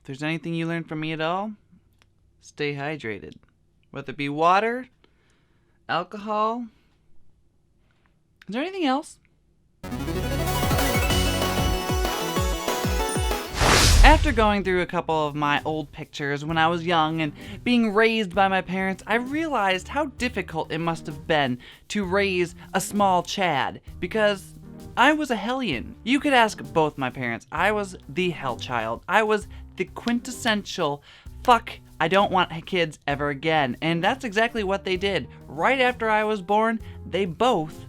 If there's anything you learned from me at all, stay hydrated. Whether it be water, alcohol. Is there anything else? After going through a couple of my old pictures when I was young and being raised by my parents, I realized how difficult it must have been to raise a small Chad, because I was a hellion. You could ask both my parents. I was the hell child. I was the quintessential fuck, I don't want kids ever again. And that's exactly what they did. Right after I was born, they both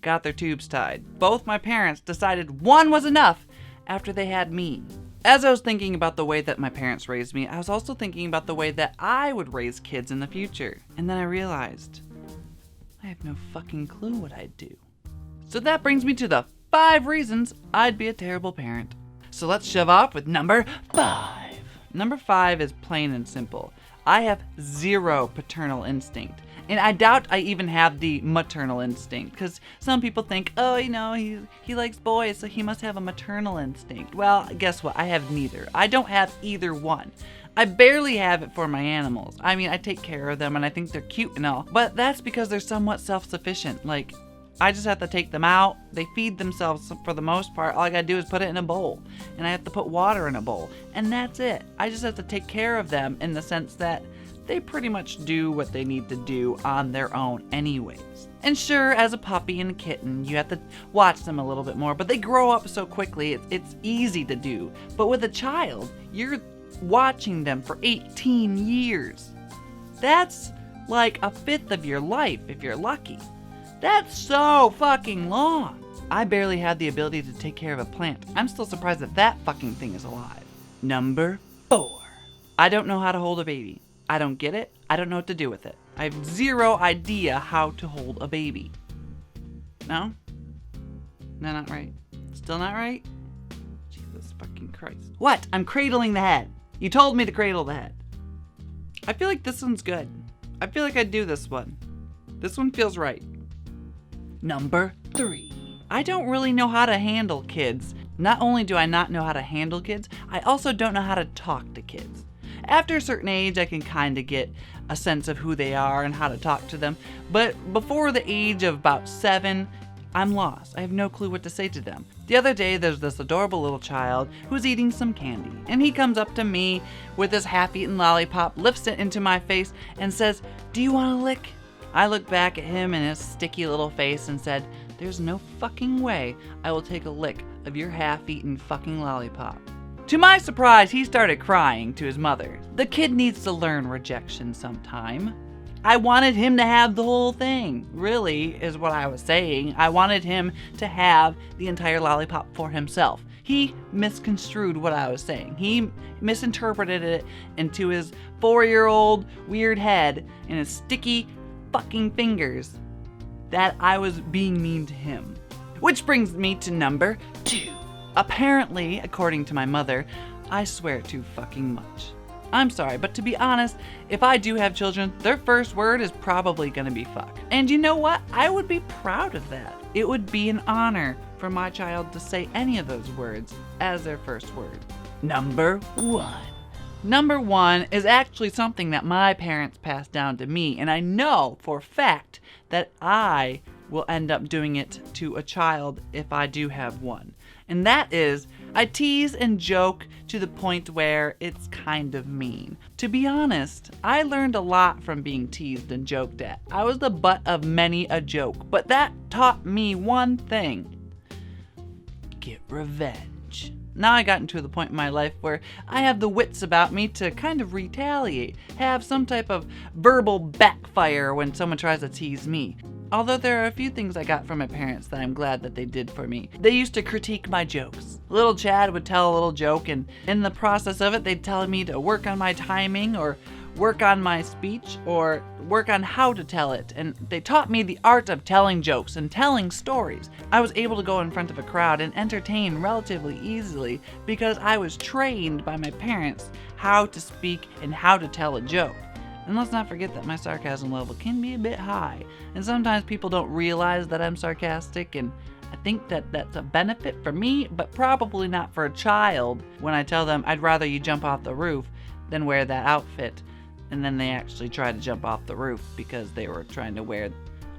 got their tubes tied. Both my parents decided one was enough after they had me. As I was thinking about the way that my parents raised me, I was also thinking about the way that I would raise kids in the future. And then I realized, I have no fucking clue what I'd do. So that brings me to the 5 reasons I'd be a terrible parent. So let's shove off with number 5. Number 5 is plain and simple. I have zero paternal instinct. And I doubt I even have the maternal instinct, because some people think, oh, you know, he likes boys, so he must have a maternal instinct. Well, guess what? I have neither. I don't have either one. I barely have it for my animals. I mean, I take care of them and I think they're cute and all, but that's because they're somewhat self-sufficient. Like, I just have to take them out. They feed themselves for the most part. All I gotta do is put it in a bowl, and I have to put water in a bowl, and that's it. I just have to take care of them in the sense that they pretty much do what they need to do on their own anyways. And sure, as a puppy and a kitten, you have to watch them a little bit more, but they grow up so quickly, it's easy to do. But with a child, you're watching them for 18 years. That's like a fifth of your life if you're lucky. That's so fucking long. I barely had the ability to take care of a plant. I'm still surprised that that fucking thing is alive. Number 4. I don't know how to hold a baby. I don't get it. I don't know what to do with it. I have zero idea how to hold a baby. No? No, not right. Still not right? Jesus fucking Christ. What? I'm cradling the head. You told me to cradle the head. I feel like this one's good. I feel like I'd do this one. This one feels right. Number 3. I don't really know how to handle kids. Not only do I not know how to handle kids, I also don't know how to talk to kids. After a certain age, I can kind of get a sense of who they are and how to talk to them. But before the age of about 7, I'm lost. I have no clue what to say to them. The other day, there's this adorable little child who's eating some candy. And he comes up to me with his half-eaten lollipop, lifts it into my face, and says, "Do you want a lick?" I looked back at him and his sticky little face and said, "There's no fucking way I will take a lick of your half-eaten fucking lollipop." To my surprise, he started crying to his mother. The kid needs to learn rejection sometime. I wanted him to have the whole thing, really, is what I was saying. I wanted him to have the entire lollipop for himself. He misconstrued what I was saying. He misinterpreted it into his 4-year-old weird head and his sticky fucking fingers that I was being mean to him. Which brings me to number 2. Apparently, according to my mother, I swear too fucking much. I'm sorry, but to be honest, if I do have children, their first word is probably gonna be fuck. And you know what? I would be proud of that. It would be an honor for my child to say any of those words as their first word. Number 1. Number 1 is actually something that my parents passed down to me, and I know for a fact that I will end up doing it to a child if I do have one. And that is, I tease and joke to the point where it's kind of mean. To be honest, I learned a lot from being teased and joked at. I was the butt of many a joke, but that taught me one thing: get revenge. Now I gotten to the point in my life where I have the wits about me to kind of retaliate, have some type of verbal backfire when someone tries to tease me. Although there are a few things I got from my parents that I'm glad that they did for me. They used to critique my jokes. Little Chad would tell a little joke, and in the process of it, they'd tell me to work on my timing, or work on my speech, or work on how to tell it. And they taught me the art of telling jokes and telling stories. I was able to go in front of a crowd and entertain relatively easily because I was trained by my parents how to speak and how to tell a joke. And let's not forget that my sarcasm level can be a bit high, and sometimes people don't realize that I'm sarcastic, and I think that that's a benefit for me, but probably not for a child when I tell them I'd rather you jump off the roof than wear that outfit. And then they actually try to jump off the roof because they were trying to wear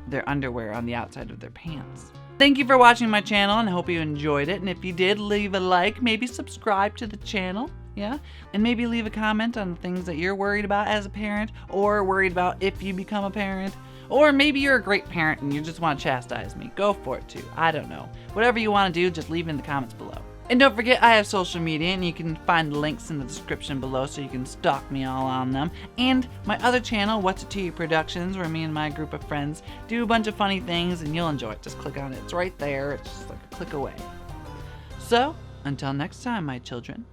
their underwear on the outside of their pants. Thank you for watching my channel, and I hope you enjoyed it. And if you did, leave a like, maybe subscribe to the channel, yeah? And maybe leave a comment on the things that you're worried about as a parent, or worried about if you become a parent. Or maybe you're a great parent and you just want to chastise me. Go for it too. I don't know. Whatever you want to do, just leave it in the comments below. And don't forget, I have social media, and you can find the links in the description below so you can stalk me all on them. And my other channel, WhatsItToYa Productions, where me and my group of friends do a bunch of funny things, and you'll enjoy it. Just click on it. It's right there. It's just like a click away. So, until next time, my children.